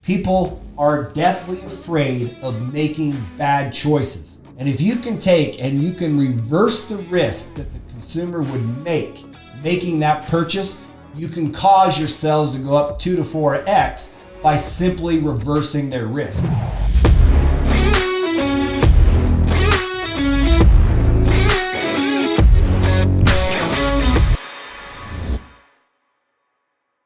People are deathly afraid of making bad choices. And if you can take and you can reverse the risk that the consumer would make making that purchase, you can cause your sales to go up 2 to 4x by simply reversing their risk.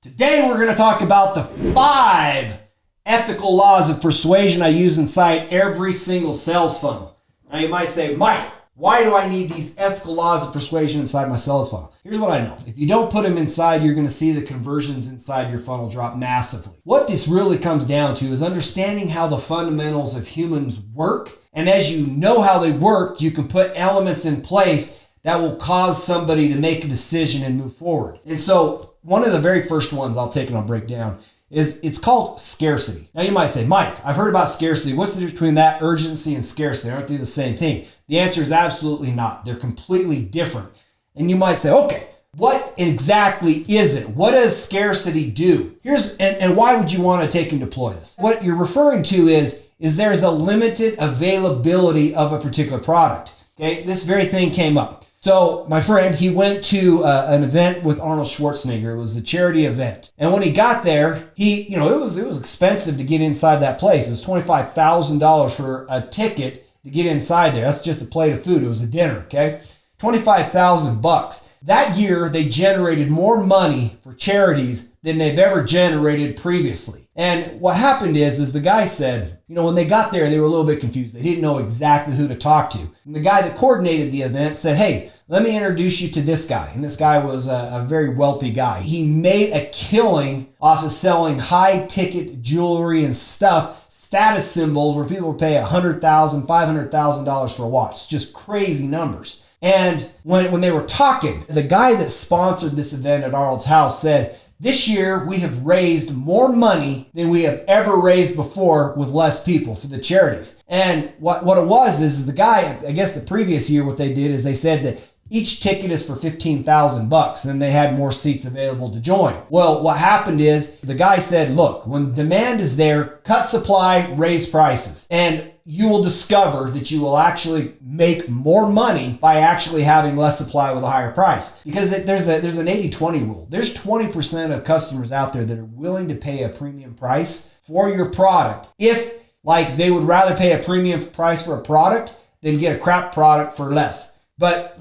Today we're going to talk about the 5 ethical laws of persuasion I use inside every single sales funnel. Now you might say, Mike, why do I need these ethical laws of persuasion inside my sales funnel? Here's what I know. If you don't put them inside, you're going to see the conversions inside your funnel drop massively. What this really comes down to is understanding how the fundamentals of humans work. And as you know how they work, you can put elements in place that will cause somebody to make a decision and move forward. And so one of the very first ones I'll take and I'll break down is it's called scarcity. Now you might say, Mike, I've heard about scarcity. What's the difference between that, urgency, and scarcity? Aren't they the same thing? The answer is absolutely not. They're completely different. And you might say, okay, what exactly is it? What does scarcity do? And why would you want to take and deploy this? What you're referring to is there's a limited availability of a particular product. Okay, this very thing came up. So my friend, he went to an event with Arnold Schwarzenegger. It was a charity event. And when he got there, it was expensive to get inside that place. It was $25,000 for a ticket to get inside there. That's just a plate of food. It was a dinner, okay? $25,000. That year, they generated more money for charities than they've ever generated previously. And what happened is the guy said, when they got there, they were a little bit confused. They didn't know exactly who to talk to. And the guy that coordinated the event said, hey, let me introduce you to this guy. And this guy was a very wealthy guy. He made a killing off of selling high ticket jewelry and stuff, status symbols where people would pay $100,000, $500,000 for a watch. Just crazy numbers. And when they were talking, the guy that sponsored this event at Arnold's house said, this year we have raised more money than we have ever raised before with less people for the charities. And what it was is the guy, I guess the previous year what they did is they said that each ticket is for $15,000 and they had more seats available to join. Well, what happened is the guy said, look, when demand is there, cut supply, raise prices. And you will discover that you will actually make more money by actually having less supply with a higher price. Because there's an 80-20 rule. There's 20% of customers out there that are willing to pay a premium price for your product if they would rather pay a premium price for a product than get a crap product for less. But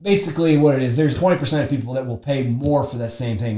basically what it is, there's 20% of people that will pay more for that same thing.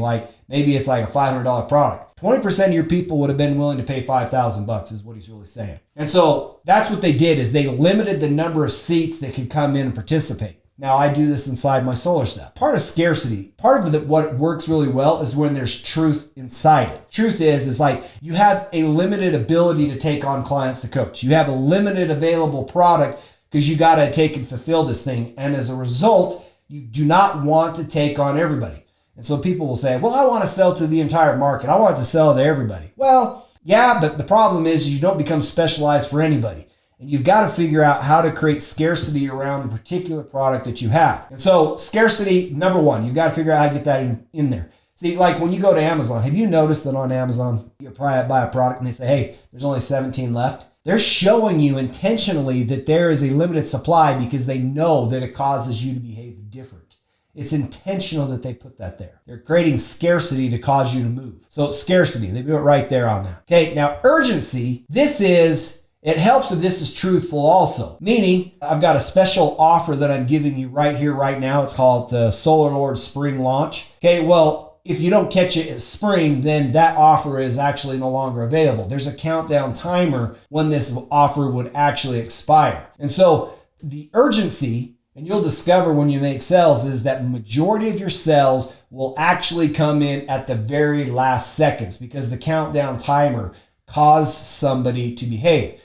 Maybe it's a $500 product. 20% of your people would have been willing to pay $5,000 is what he's really saying. And so that's what they did is they limited the number of seats that could come in and participate. Now I do this inside my solar stuff. Part of scarcity, part of what works really well is when there's truth inside it. Truth is you have a limited ability to take on clients to coach. You have a limited available product because you got to take and fulfill this thing. And as a result, you do not want to take on everybody. And so people will say, well, I want to sell to the entire market. I want to sell to everybody. Well, yeah, but the problem is you don't become specialized for anybody. And you've got to figure out how to create scarcity around the particular product that you have. And so scarcity, number one, you've got to figure out how to get that in there. See, when you go to Amazon, have you noticed that on Amazon, you buy a product and they say, hey, there's only 17 left? They're showing you intentionally that there is a limited supply because they know that it causes you to behave different. It's intentional that they put that there. They're creating scarcity to cause you to move. So scarcity, they do it right there on that. Okay, now urgency, it helps if this is truthful also. Meaning, I've got a special offer that I'm giving you right here, right now. It's called the Solar Lord Spring Launch. Okay, well, if you don't catch it at spring, then that offer is actually no longer available. There's a countdown timer when this offer would actually expire. And so the urgency, and you'll discover when you make sales, is that majority of your sales will actually come in at the very last seconds because the countdown timer caused somebody to behave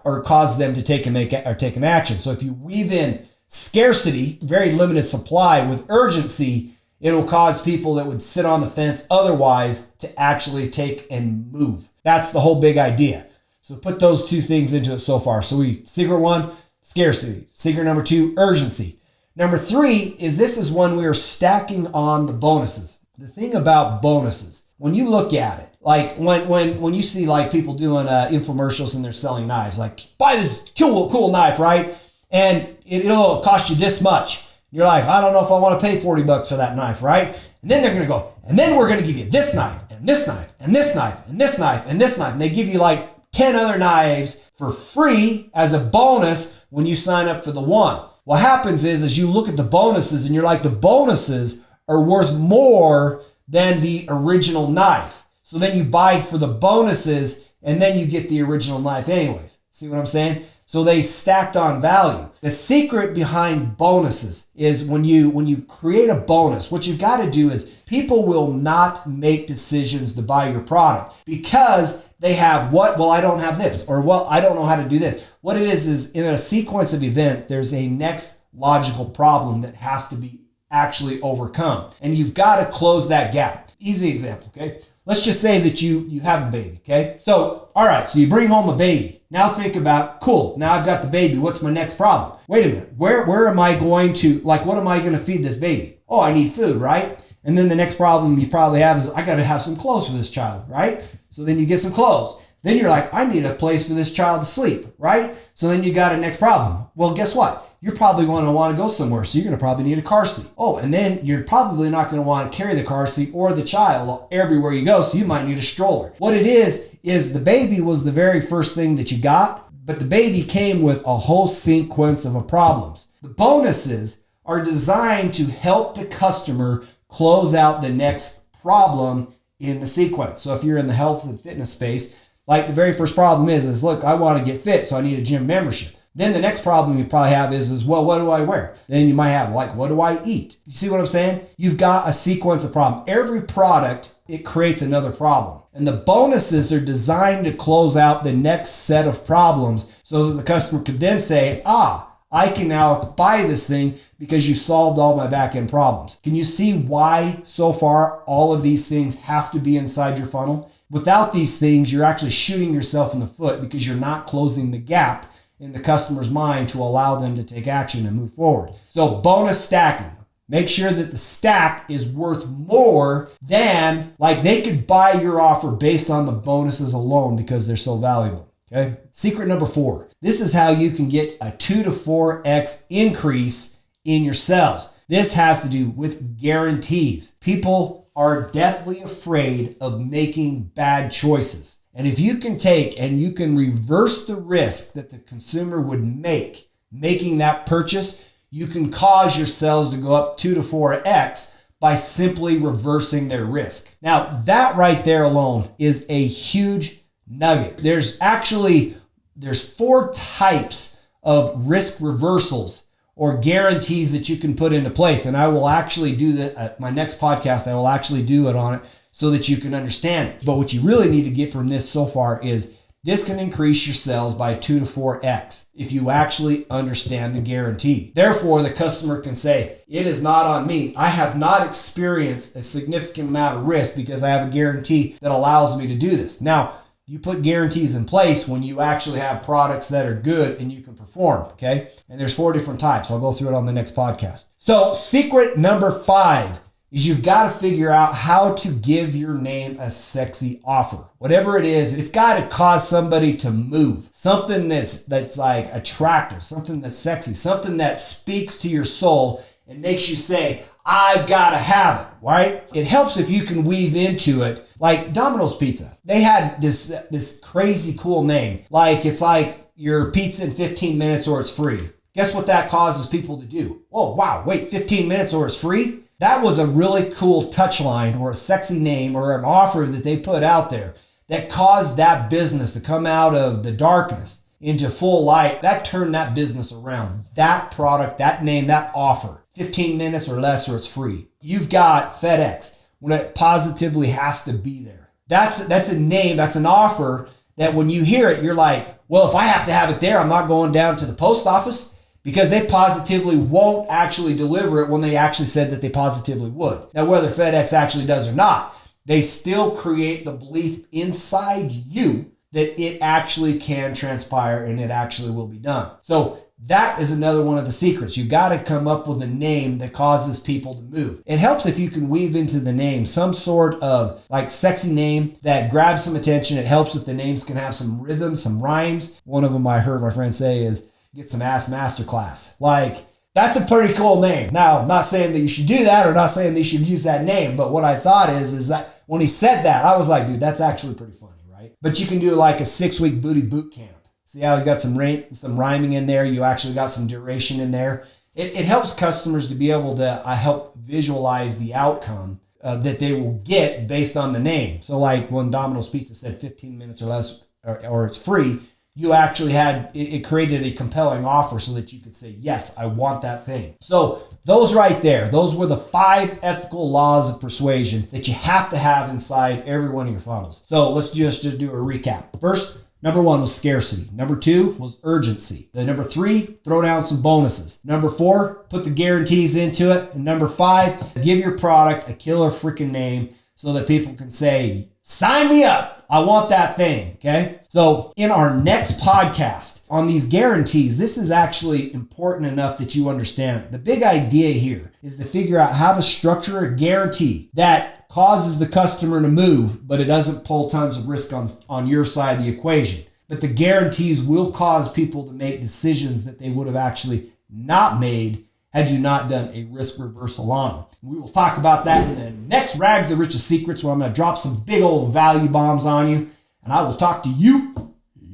or cause them to take an action. So if you weave in scarcity, very limited supply, with urgency, it'll cause people that would sit on the fence otherwise to actually take and move. That's the whole big idea. So put those two things into it so far. So secret one, scarcity. Secret number two, urgency. Number three this is when we are stacking on the bonuses. The thing about bonuses, when you look at it, Like when you see like people doing infomercials and they're selling knives, like buy this cool knife, right? And it'll cost you this much. You're like, I don't know if I want to pay $40 for that knife, right? And then they're going to go, and then we're going to give you this knife and this knife and this knife and this knife and this knife. And they give you like 10 other knives for free as a bonus when you sign up for the one. What happens is you look at the bonuses and you're like, the bonuses are worth more than the original knife. So then you buy for the bonuses and then you get the original knife anyways. See what I'm saying? So they stacked on value. The secret behind bonuses is when you create a bonus, what you've got to do is people will not make decisions to buy your product because they have what? Well, I don't have this, or well, I don't know how to do this. What it is in a sequence of event, there's a next logical problem that has to be actually overcome. And you've got to close that gap. Easy example, okay? Let's just say that you have a baby, okay? So, all right, so you bring home a baby. Now think about, cool, now I've got the baby. What's my next problem? Wait a minute, where am I going to, like, what am I going to feed this baby? Oh, I need food, right? And then the next problem you probably have is I got to have some clothes for this child, right? So then you get some clothes. Then you're like, I need a place for this child to sleep, right? So then you got a next problem. Well, guess what? You're probably going to want to go somewhere, so you're going to probably need a car seat. Oh, and then you're probably not going to want to carry the car seat or the child everywhere you go, so you might need a stroller. What it is the baby was the very first thing that you got, but the baby came with a whole sequence of problems. The bonuses are designed to help the customer close out the next problem in the sequence. So if you're in the health and fitness space, like the very first problem is look, I want to get fit, so I need a gym membership. Then the next problem you probably have is well, what do I wear? Then you might have like, what do I eat? You see what I'm saying? You've got a sequence of problems. Every product, it creates another problem. And the bonuses are designed to close out the next set of problems so that the customer could then say, I can now buy this thing because you solved all my back-end problems. Can you see why so far all of these things have to be inside your funnel? Without these things, you're actually shooting yourself in the foot because you're not closing the gap in the customer's mind to allow them to take action and move forward. So bonus stacking. Make sure that the stack is worth more than, like, they could buy your offer based on the bonuses alone because they're so valuable. Okay. Secret number 4. This is how you can get a 2 to 4x increase in your sales. This has to do with guarantees. People are deathly afraid of making bad choices. And if you can take and you can reverse the risk that the consumer would make making that purchase, you can cause your sales to go up 2 to 4x by simply reversing their risk. Now, that right there alone is a huge nugget. There's 4 types of risk reversals or guarantees that you can put into place. And I will actually do that. My next podcast, I will actually do it on it so that you can understand it. But what you really need to get from this so far is this can increase your sales by 2 to 4x if you actually understand the guarantee. Therefore, the customer can say, it is not on me. I have not experienced a significant amount of risk because I have a guarantee that allows me to do this. Now, you put guarantees in place when you actually have products that are good and you can perform, okay? And there's 4 different types. I'll go through it on the next podcast. So secret number 5 is you've got to figure out how to give your name a sexy offer. Whatever it is, it's got to cause somebody to move. Something that's like attractive, something that's sexy, something that speaks to your soul and makes you say, I've got to have it, right? It helps if you can weave into it, like Domino's Pizza. They had this crazy cool name. Like, it's like your pizza in 15 minutes or it's free. Guess what that causes people to do? Oh, wow, wait, 15 minutes or it's free? That was a really cool touch line or a sexy name or an offer that they put out there that caused that business to come out of the darkness into full light. That turned that business around. That product, that name, that offer, 15 minutes or less or it's free. You've got FedEx when it positively has to be there. That's a name, that's an offer that when you hear it, you're like, well, if I have to have it there, I'm not going down to the post office. Because they positively won't actually deliver it when they actually said that they positively would. Now, whether FedEx actually does or not, they still create the belief inside you that it actually can transpire and it actually will be done. So that is another one of the secrets. You got to come up with a name that causes people to move. It helps if you can weave into the name some sort of like sexy name that grabs some attention. It helps if the names can have some rhythm, some rhymes. One of them I heard my friend say is get some ass masterclass. Like, that's a pretty cool name. Now, I'm not saying that you should do that or not saying that you should use that name, but what I thought is that when he said that, I was like, dude, that's actually pretty funny, right? But you can do like a 6-week booty boot camp. See how you got some rhyming in there? You actually got some duration in there. It helps customers to be able to help visualize the outcome that they will get based on the name. So like when Domino's Pizza said 15 minutes or less, or it's free, you actually had, it created a compelling offer so that you could say, yes, I want that thing. So those right there, those were the 5 ethical laws of persuasion that you have to have inside every one of your funnels. So let's just do a recap. First, number 1 was scarcity. Number 2 was urgency. Then number 3, throw down some bonuses. Number 4, put the guarantees into it. And number 5, give your product a killer freaking name so that people can say, sign me up. I want that thing, okay? So in our next podcast on these guarantees, this is actually important enough that you understand it. The big idea here is to figure out how to structure a guarantee that causes the customer to move, but it doesn't pull tons of risk on your side of the equation. But the guarantees will cause people to make decisions that they would have actually not made had you not done a risk reversal on them. We will talk about that in the next Rags the Richest Secrets, where I'm going to drop some big old value bombs on you. And I will talk to you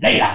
later.